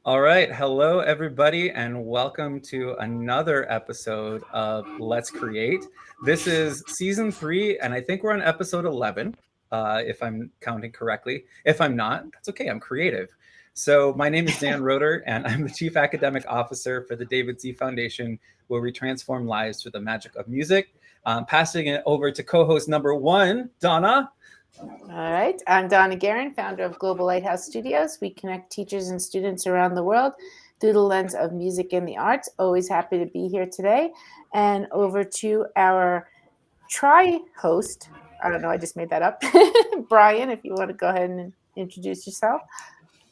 All right. Hello, everybody, and welcome to another episode of Let's Create. This is season 3, and I think we're on episode 11, if I'm counting correctly. If I'm not, that's okay. I'm creative. So, my name is Dan Roeder, and I'm the Chief Academic Officer for the David Z Foundation, where we transform lives through the magic of music. Passing it over to co host number 1, Donna. All right. I'm Donna Guerin, founder of Global Lighthouse Studios. We connect teachers and students around the world through the lens of music and the arts. Always happy to be here today. And over to our host. I don't know, I just made that up. Brian, if you want to go ahead and introduce yourself.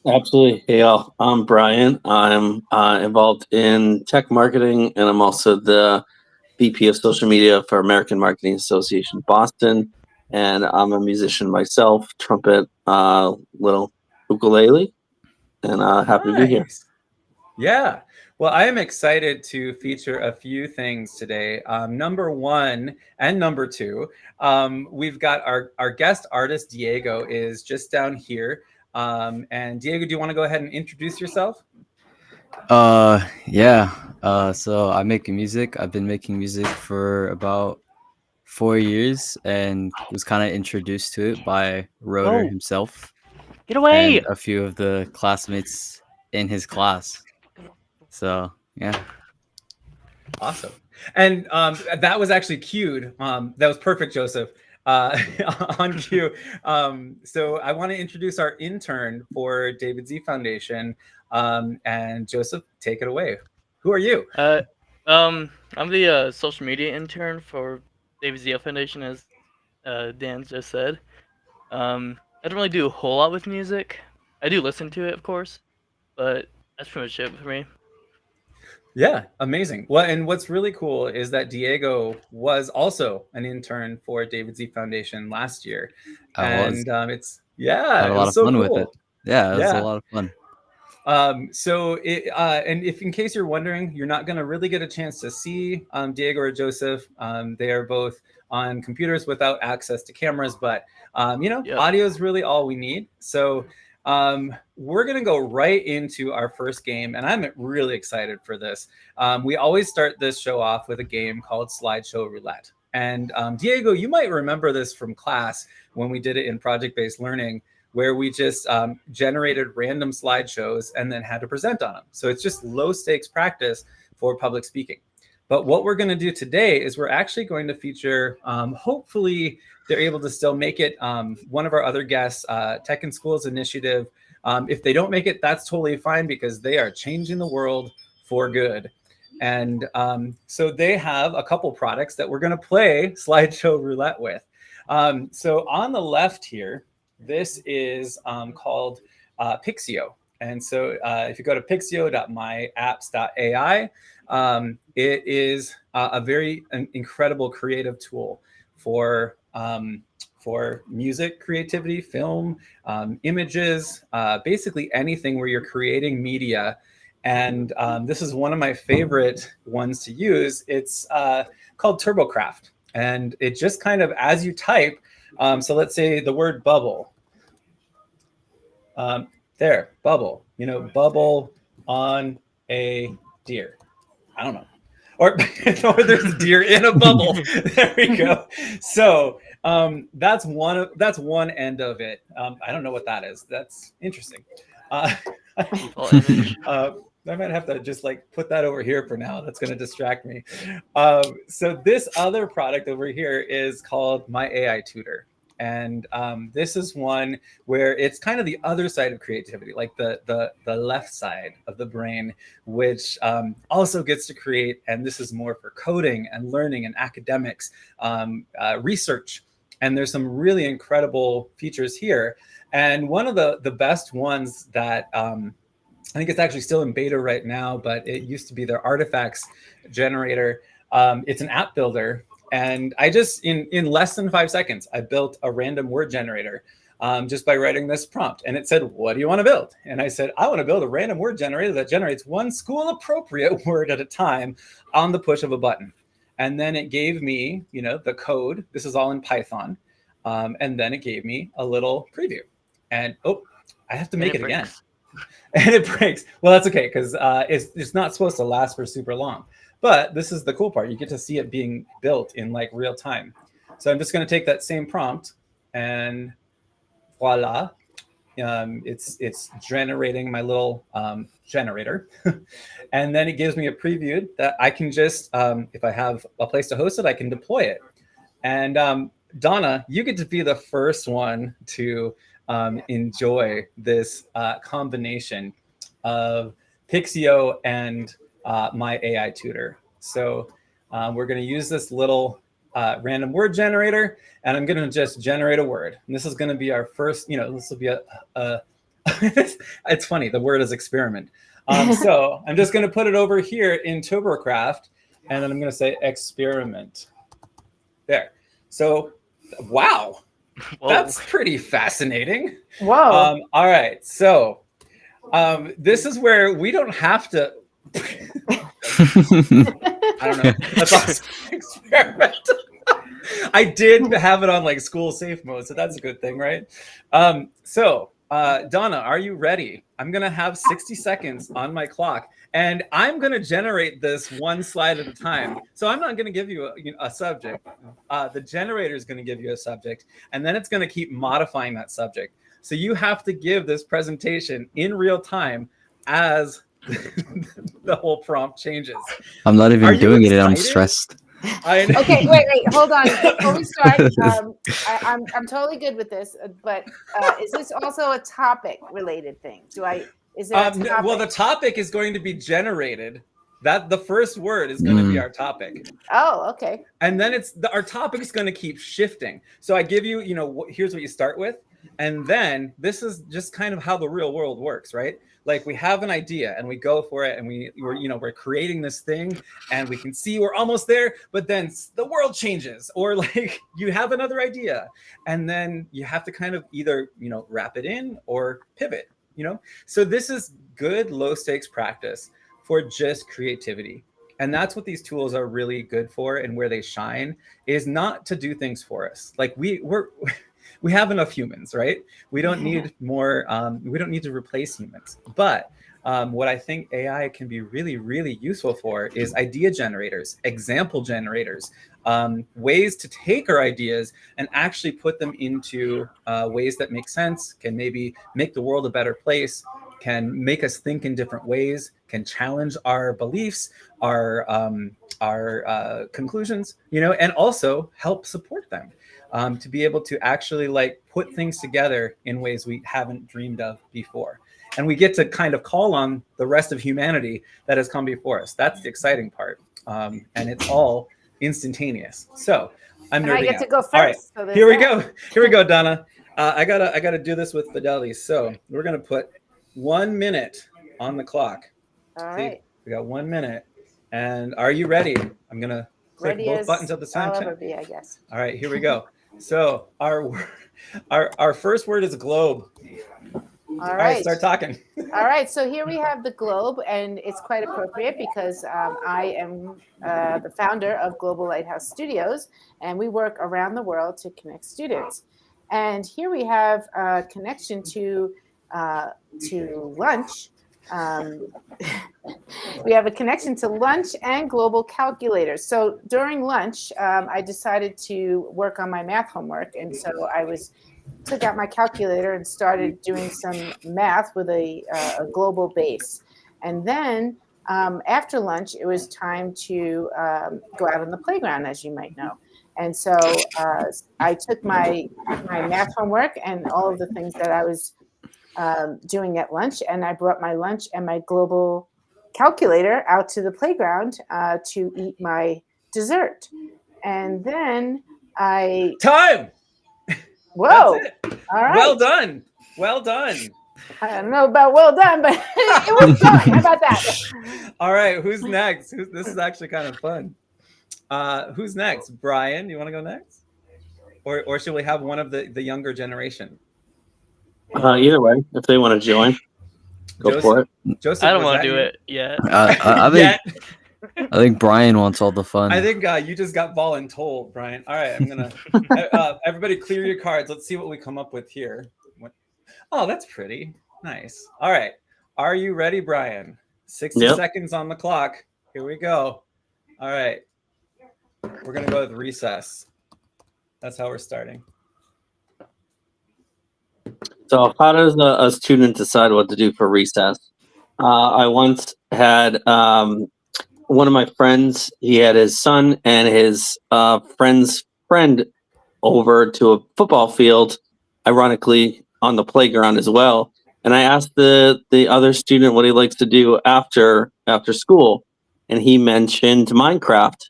Absolutely. Hey, all. I'm Brian. I'm involved in tech marketing, and I'm also the VP of social media for American Marketing Association Boston. And I'm a musician myself, trumpet, little ukulele, and happy to be here. Yeah. Well, I am excited to feature a few things today. Number 1 and number 2, we've got our guest artist, Diego, is just down here. And Diego, do you want to go ahead and introduce yourself? Yeah. So I make music. I've been making music for about 4 years and was kind of introduced to it by Roder Oh, himself get away! and a few of the classmates in his class. So yeah. Awesome. And that was actually cued. That was perfect, Joseph. On cue. So I want to introduce our intern for David Z Foundation. And Joseph, take it away. Who are you? I'm the social media intern for David Z Foundation, as Dan just said. I don't really do a whole lot with music. I do listen to it, of course, but that's pretty much it for me. Yeah, amazing. Well, and what's really cool is that Diego was also an intern for David Z Foundation last year, I was. and Had it a lot was of so fun with cool. it. Yeah, it was a Yeah. lot of fun. And if in case you're wondering, you're not going to really get a chance to see Diego or Joseph. They are both on computers without access to cameras, but Yep. audio is really all we need. So we're going to go right into our first game, and I'm really excited for this. We always start this show off with a game called Slideshow Roulette. And Diego, you might remember this from class when we did it in project-based learning, where we just generated random slideshows and then had to present on them. So it's just low stakes practice for public speaking. But what we're going to do today is we're actually going to feature, hopefully they're able to still make it, one of our other guests, Tech in Schools Initiative. If they don't make it, that's totally fine because they are changing the world for good. And so they have a couple products that we're going to play slideshow roulette with. So on the left here, this is called Pixio. And so if you go to pixio.myapps.ai, it is a very incredible creative tool for music creativity, film, images, basically anything where you're creating media. And this is one of my favorite ones to use. It's called TurboCraft. And it just kind of, as you type, so let's say the word bubble. There, bubble. Bubble on a deer. I don't know. Or there's a deer in a bubble. There we go. So that's one end of it. I don't know what that is. That's interesting. Default image. I might have to just put that over here for now. That's going to distract me. So this other product over here is called My AI Tutor. And this is one where it's kind of the other side of creativity, like the left side of the brain, which also gets to create. And this is more for coding and learning and academics, research. And there's some really incredible features here. And one of the best ones that I think it's actually still in beta right now, but it used to be their artifacts generator. It's an app builder. And I just, in less than 5 seconds, I built a random word generator just by writing this prompt. And it said, what do you want to build? And I said, I want to build a random word generator that generates one school appropriate word at a time on the push of a button. And then it gave me, the code. This is all in Python. And then it gave me a little preview. And, I have to make it again. and it breaks. Well, that's okay because it's not supposed to last for super long. But this is the cool part. You get to see it being built in like real time. So I'm just going to take that same prompt and voila. It's generating my little generator. And then it gives me a preview that I can just, if I have a place to host it, I can deploy it. And Donna, you get to be the first one to enjoy this combination of Pixio and my AI tutor. So we're going to use this little random word generator, and I'm going to just generate a word. And this is going to be our first, this will be it's funny, the word is experiment. So I'm just going to put it over here in Turbograft, and then I'm going to say experiment. There. So, wow, that's pretty fascinating. Whoa. All right. So this is where we don't have to. I don't know. That's awesome. Experiment. I did have it on like school safe mode, so that's a good thing, right? So Donna, are you ready? I'm gonna have 60 seconds on my clock, and I'm gonna generate this one slide at a time. So I'm not gonna give you a subject. The generator is gonna give you a subject, and then it's gonna keep modifying that subject. So you have to give this presentation in real time as the whole prompt changes. I'm not even doing it, and I'm stressed. Okay, wait, hold on. Before we start, I'm totally good with this, but is this also a topic-related thing? Is there a topic? Well, the topic is going to be generated. That the first word is going to be our topic. Oh, okay. And then our topic is going to keep shifting. So I give you, here's what you start with. And then this is just kind of how the real world works, right? Like we have an idea and we go for it, and we're creating this thing, and we can see we're almost there, but then the world changes, or like you have another idea, and then you have to kind of either wrap it in or pivot. So this is good low stakes practice for just creativity. And that's what these tools are really good for, and where they shine is not to do things for us. Like we have enough humans, right? We don't need more. We don't need to replace humans. But what I think AI can be really, really useful for is idea generators, example generators, ways to take our ideas and actually put them into ways that make sense, can maybe make the world a better place, can make us think in different ways, can challenge our beliefs, our conclusions, and also help support them. To be able to actually like put things together in ways we haven't dreamed of before. And we get to kind of call on the rest of humanity that has come before us. That's the exciting part. And it's all instantaneous. So I'm nerding I get out. to go first. All right, so here we go. Here we go, Donna. I gotta do this with fidelity. So we're gonna put 1 minute on the clock. All right. We got 1 minute. And are you ready? I'm gonna click both buttons at the same time. I'll ever be, I guess. All right, here we go. So our first word is globe. All right, start talking. All right, so here we have the globe, and it's quite appropriate because I am the founder of Global Lighthouse Studios, and we work around the world to connect students. And here we have a connection to lunch. We have a connection to lunch and global calculators. So during lunch, I decided to work on my math homework, and so took out my calculator and started doing some math with a global base. And then after lunch, it was time to go out on the playground, as you might know. And so I took my math homework and all of the things that I was doing at lunch, and I brought my lunch and my global calculator out to the playground to eat my dessert. And then Time! Whoa! That's it. All right. Well done. Well done. I don't know about well done, but it was done. How about that? All right, who's next? This is actually kind of fun. Who's next? Brian, you want to go next? Or should we have one of the younger generation? Either way, if they want to join, go for it. Joseph, I don't want to do it yet. I think Brian wants all the fun. I think you just got voluntold, Brian. All right, I'm gonna everybody clear your cards. Let's see what we come up with here. Oh, that's pretty. Nice. All right. Are you ready, Brian? 60 Yep. seconds on the clock. Here we go. All right. We're going to go with recess. That's how we're starting. So how does a student decide what to do for recess? I once had one of my friends, he had his son and his friend's friend over to a football field, ironically on the playground as well. And I asked the other student what he likes to do after school, and he mentioned Minecraft.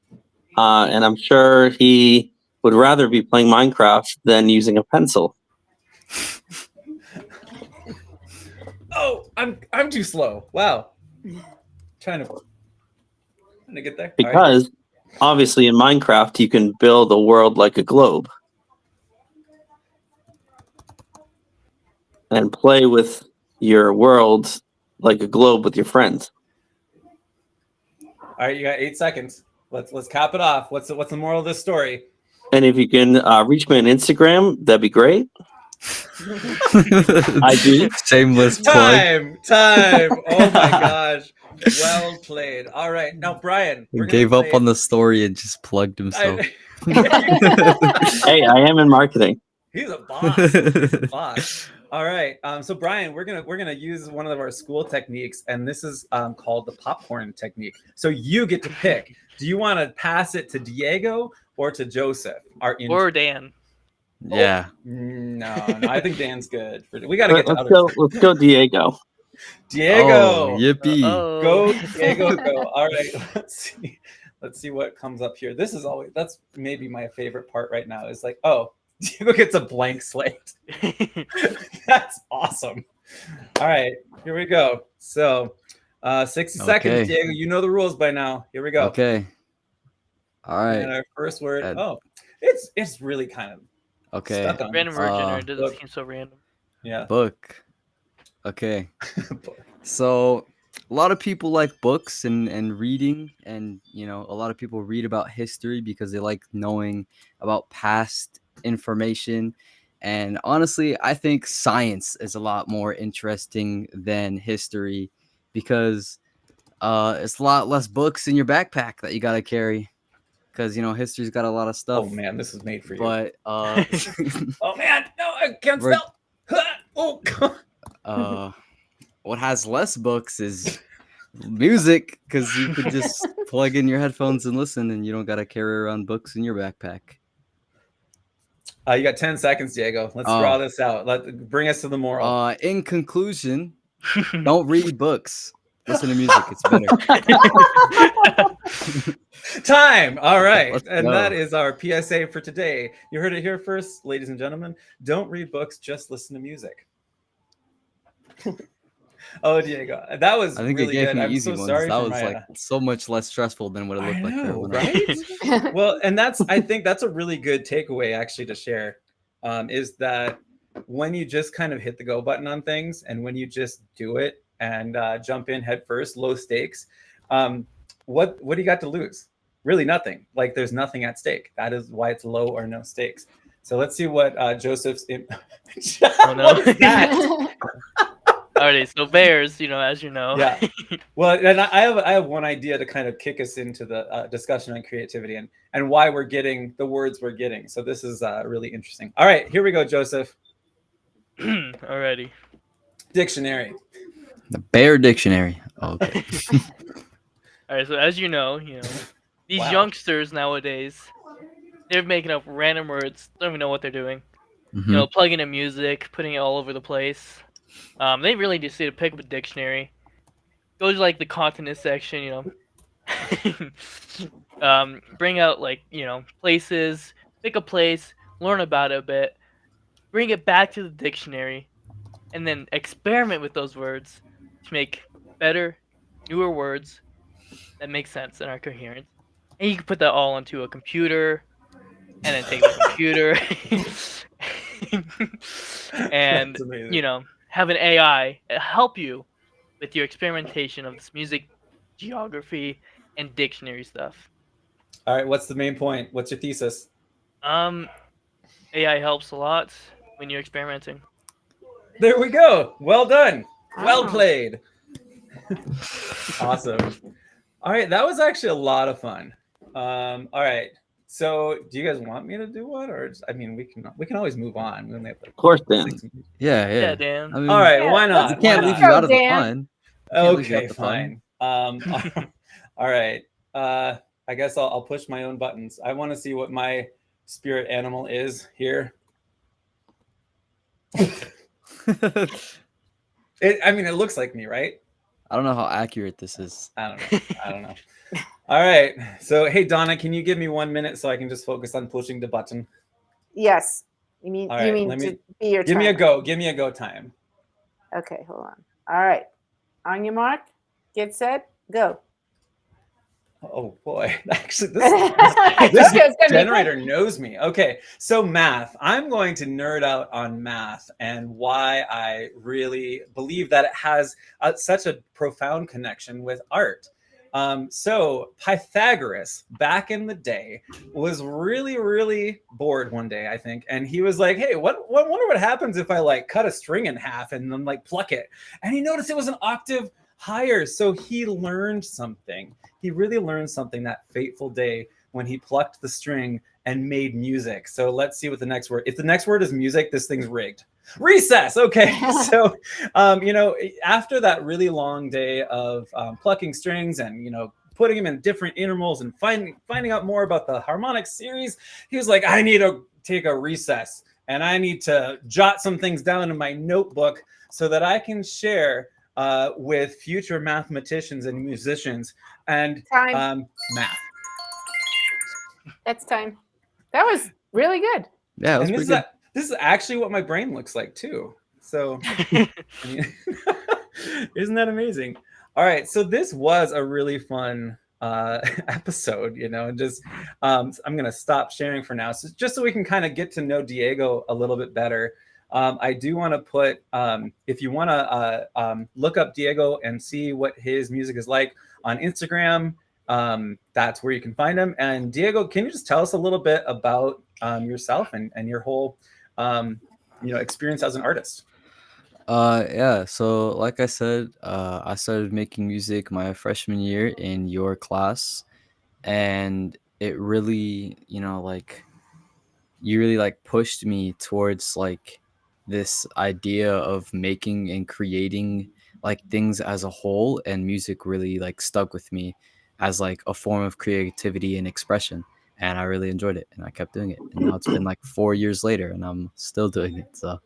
And I'm sure he would rather be playing Minecraft than using a pencil. Oh, I'm too slow. Wow. Trying to get there. All right. Because obviously in Minecraft you can build a world like a globe and play with your world like a globe with your friends. All right, you got 8 seconds. Let's cap it off. What's the moral of this story? And if you can reach me on Instagram, that'd be great. IG. Shameless plug. Time. Oh my gosh. Well played. All right. Now, Brian, He gave up on the story and just plugged himself. Hey, I am in marketing. He's a boss. He's a boss. All right. So Brian, we're gonna use one of our school techniques, and this is called the popcorn technique. So you get to pick. Do you want to pass it to Diego or to Joseph? Or Dan. Yeah. No, I think Dan's good. We got to get to others. Let's go, Diego. Diego. Oh, yippee. Go, Diego, go. All right. Let's see what comes up here. That's maybe my favorite part right now is like, oh, Diego gets a blank slate. That's awesome. All right, here we go. So 60 seconds, Diego. You know the rules by now. Here we go. Okay. All right. And our first word. It's really kind of stuck on random origin, or does it seem so random? Yeah. Book. Okay. So a lot of people like books and reading, and a lot of people read about history because they like knowing about past information. And honestly, I think science is a lot more interesting than history because it's a lot less books in your backpack that you got to carry, because history's got a lot of stuff. Oh man, this is made for you. But oh man, no, I can't spell. Oh God. What has less books is music, because you could just plug in your headphones and listen, and you don't got to carry around books in your backpack. You got 10 seconds, Diego. Let's draw this out. Bring us to the moral. In conclusion, don't read books. Listen to music. It's better. Time. All right. Let's and go. That is our PSA for today. You heard it here first, ladies and gentlemen. Don't read books. Just listen to music. Oh, Diego, that was I think really it gave good. me I'm easy so ones. sorry That for was Maya. like so much less stressful than what it looked like for everyone else. Right? Well, and I think that's a really good takeaway actually to share, is that when you just kind of hit the go button on things, and when you just do it and jump in head first, low stakes, what do you got to lose? Really nothing. Like there's nothing at stake. That is why it's low or no stakes. So let's see what Joseph's in. Oh no. What is that? Alrighty, so bears, as you know. Yeah. Well, and I have one idea to kind of kick us into the discussion on creativity and why we're getting the words we're getting. So this is really interesting. All right, here we go, Joseph. Alrighty. Dictionary. The Bear Dictionary. Oh, okay. All right, so as you know, these Wow. youngsters nowadays, they're making up random words. Don't even know what they're doing. Mhm. Plugging in music, putting it all over the place. They really just need to pick up a dictionary. Go to like the continent section, bring out places, pick a place, learn about it a bit, bring it back to the dictionary, and then experiment with those words to make better, newer words that make sense and are coherent. And you can put that all onto a computer, and then take the computer and That's amazing. have an AI help you with your experimentation of this music, geography, and dictionary stuff. All right, what's the main point? What's your thesis? AI helps a lot when you're experimenting. There we go. Well done. Well Oh. played. Awesome. All right, that was actually a lot of fun. All right. So, do you guys want me to do one, or I mean, we can always move on. We only have like Of course, Dan. 6 minutes. Yeah. Dan. I mean, All right, Yeah, why we not? let's- Why can't leave not? you go, out of the Dan. fun. Can't leave you out Okay, the fun. fine. All right. I guess I'll push my own buttons. I want to see what my spirit animal is here. I mean, it looks like me, right? I don't know how accurate this is. I don't know. All right. So, hey, Donna, can you give me 1 minute so I can just focus on pushing the button? Yes. You mean All right, let me- to be your Give me a timer. go. Give me a go time. Okay, hold on. All right. On your mark, get set, go. Oh boy, actually, I this told you it was gonna be generator quick. knows me. Okay, so math. I'm going to nerd out on math and why I really believe that it has such a profound connection with art. So Pythagoras, back in the day, was really bored one day, I think, and he was like, "Hey, what? Wonder what happens if I like cut a string in half and then like pluck it?" And he noticed it was an octave higher, so he learned something. He really learned something that fateful day when he plucked the string and made music. So let's see what the next word. If the next word is music, this thing's rigged. Recess. Okay. So, after that really long day of plucking strings and, putting them in different intervals and finding out more about the harmonic series, he was like, I need to take a recess and I need to jot some things down in my notebook so that I can share with future mathematicians and musicians and Time. math. That's time. That was really good. Yeah, it was And pretty good. this is actually what my brain looks like too. So, I mean, isn't that amazing? All right, so this was a really fun episode, and just I'm gonna stop sharing for now, so just so we can kind of get to know Diego a little bit better. I do want to put, if you want to look up Diego and see what his music is like on Instagram, that's where you can find him. And Diego, can you just tell us a little bit about yourself and your whole, experience as an artist? Yeah, so like I said, I started making music my freshman year in your class, and it really, you really like pushed me towards like this idea of making and creating like things as a whole, and music really like stuck with me as like a form of creativity and expression, and I really enjoyed it and I kept doing it, and now it's been like 4 years later and I'm still doing it. So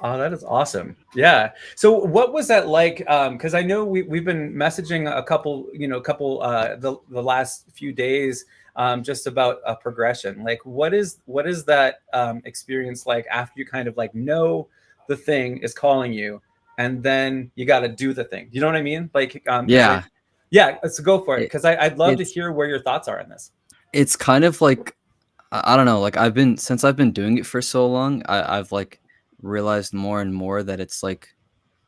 Oh, that is awesome. Yeah. So what was that like? Because I know we've been messaging a couple the last few days just about a progression. Like what is that experience like after you kind of like know the thing is calling you and then you got to do the thing. You know what I mean? Like yeah, yeah, let's go for it, because I'd love to it's- hear where your thoughts are on this. it's kind of like I don't know, like I've been doing it for so long, I've like realized more and more that it's like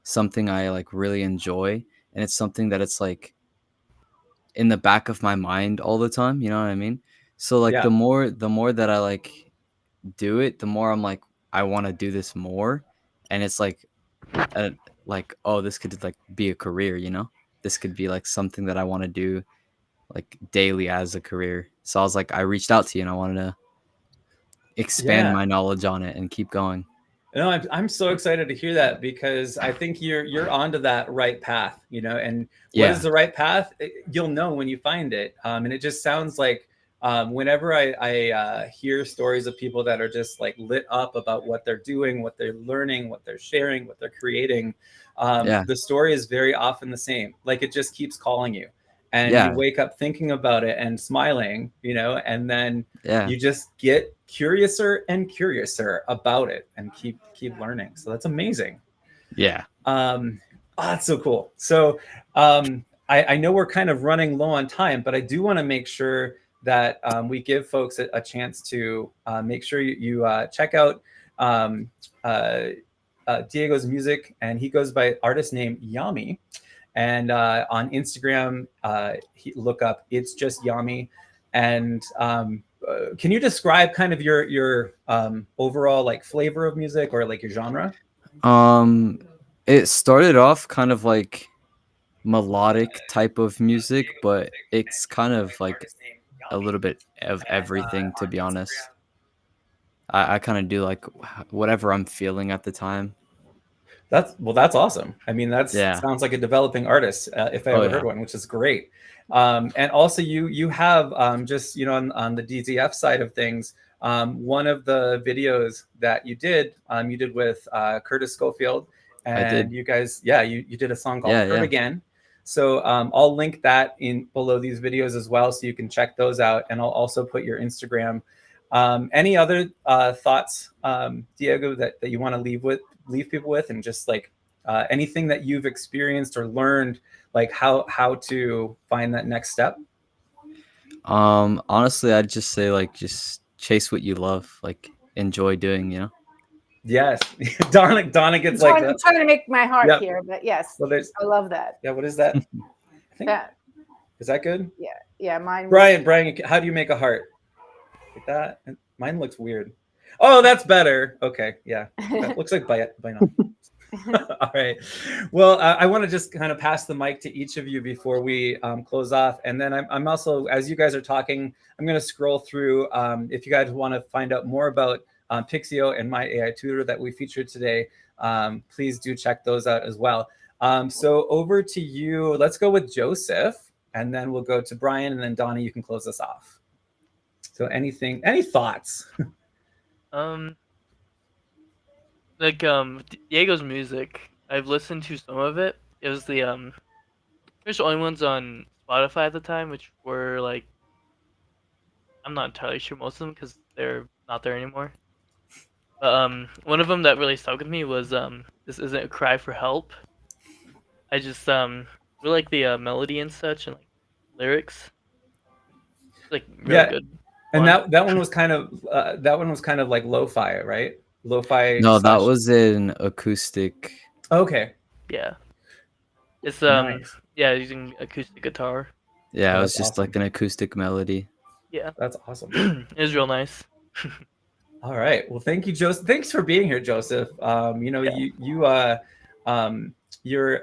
something I like really enjoy, and it's something that it's like in the back of my mind all the time, you know what I mean? So like Yeah. the more that I like do it, the more I'm like I want to do this more, and it's like oh, this could like be a career, this could be like something that I want to do like daily as a career. So I was like, I reached out to you and I wanted to expand Yeah. my knowledge on it and keep going. No, I'm so excited to hear that, because I think you're onto that right path, and what is the right path? You'll know when you find it. And it just sounds like whenever I hear stories of people that are just like lit up about what they're doing, what they're learning, what they're sharing, what they're creating, the story is very often the same. Like it just keeps calling you. And you wake up thinking about it and smiling, and then you just get curiouser and curiouser about it and keep learning. So that's amazing. Yeah. That's so cool. So I know we're kind of running low on time, but I do want to make sure that we give folks a chance to make sure you check out Diego's music, and he goes by artist name Yami. And on Instagram, look up It's Just Yami. And can you describe kind of your overall like flavor of music or like your genre? It started off kind of like melodic type of music, but it's kind of like a little bit of everything, to be honest. I kind of do like whatever I'm feeling at the time. That's awesome. I mean, that's Yeah. sounds like a developing artist, if I Oh ever yeah. heard one, which is great. And also, you have just on the DZF side of things, one of the videos that you did with Curtis Schofield, I and did. you guys, yeah, you did a song called Yeah, "Hurt yeah. Again." So I'll link that in below these videos as well, so you can check those out, and I'll also put your Instagram. Any other thoughts, Diego, that you want to leave people with, and just like anything that you've experienced or learned, like how to find that next step? Honestly, I'd just say like just chase what you love, like enjoy doing, you know? Yes. Donna I'm gets like trying, I'm the, trying to make my heart yep. here, but yes, Well, there's, I love that. yeah, what is that? I think, That is that good? yeah, mine was Brian, how do you make a heart? Like that? Mine looks weird. Oh, that's better. Okay, yeah. That looks like by now. All right. Well, I want to just kind of pass the mic to each of you before we close off. And then I'm also, as you guys are talking, I'm going to scroll through. If you guys want to find out more about Pixio and My AI Tutor that we featured today, please do check those out as well. So over to you. Let's go with Joseph, and then we'll go to Brian, and then Donna, you can close us off. So any thoughts? Like Diego's music, I've listened to some of it. It was there's only ones on Spotify at the time, which were like, I'm not entirely sure most of them because they're not there anymore. But one of them that really stuck with me was "This Isn't a Cry for Help." I just really like the melody and such, and like lyrics. It's like really Yeah, good. and One. that one was kind of like lo-fi, right? Lo-fi No, that slash. was an acoustic. Okay, Yeah, it's nice. yeah, using acoustic guitar. Yeah, Oh, it that's was just awesome. like an acoustic melody. Yeah, That's awesome. it was real nice. All right. Well, thank you, Joseph. Thanks for being here, Joseph. Yeah. You're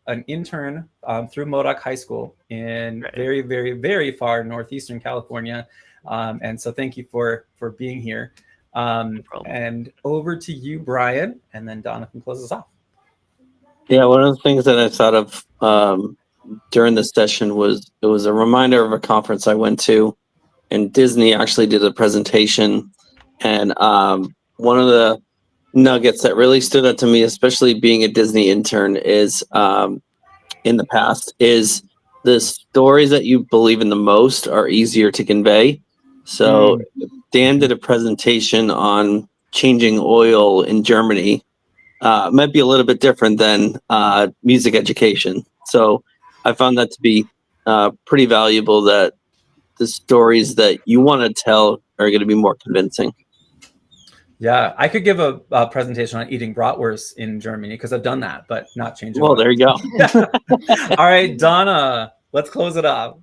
an intern through Modoc High School in Right. very, very, very far northeastern California, and so thank you for being here. No problem. And over to you, Brian, and then Donna can close us off. Yeah, one of the things that I thought of during the session was it was a reminder of a conference I went to, and Disney actually did a presentation. And one of the nuggets that really stood out to me, especially being a Disney intern, is in the past, is the stories that you believe in the most are easier to convey. So Dan did a presentation on changing oil in Germany. Might be a little bit different than music education. So I found that to be pretty valuable, that the stories that you want to tell are going to be more convincing. Yeah, I could give a presentation on eating bratwurst in Germany because I've done that, but not changing Well, oil. there you go. All right, Donna, let's close it up.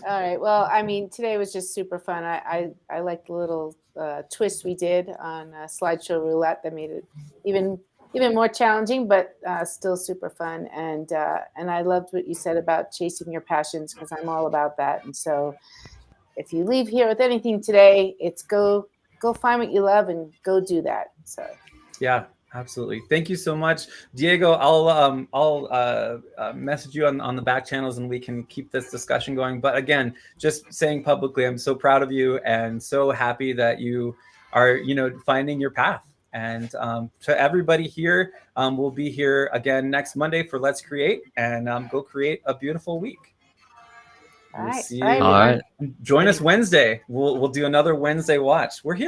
all right. Well, I mean, today was just super fun. I like the little twist we did on slideshow roulette that made it even more challenging, but still super fun. And I loved what you said about chasing your passions, because I'm all about that. And so, if you leave here with anything today, it's go find what you love and go do that. So Yeah, absolutely. Thank you so much, Diego. I'll message you on the back channels, and we can keep this discussion going. But again, just saying publicly, I'm so proud of you and so happy that you are finding your path. And to everybody here, we'll be here again next Monday for Let's Create, and go create a beautiful week. all We'll right. see Bye, you. All everyone. right. Join us Wednesday. We'll do another Wednesday watch. We're here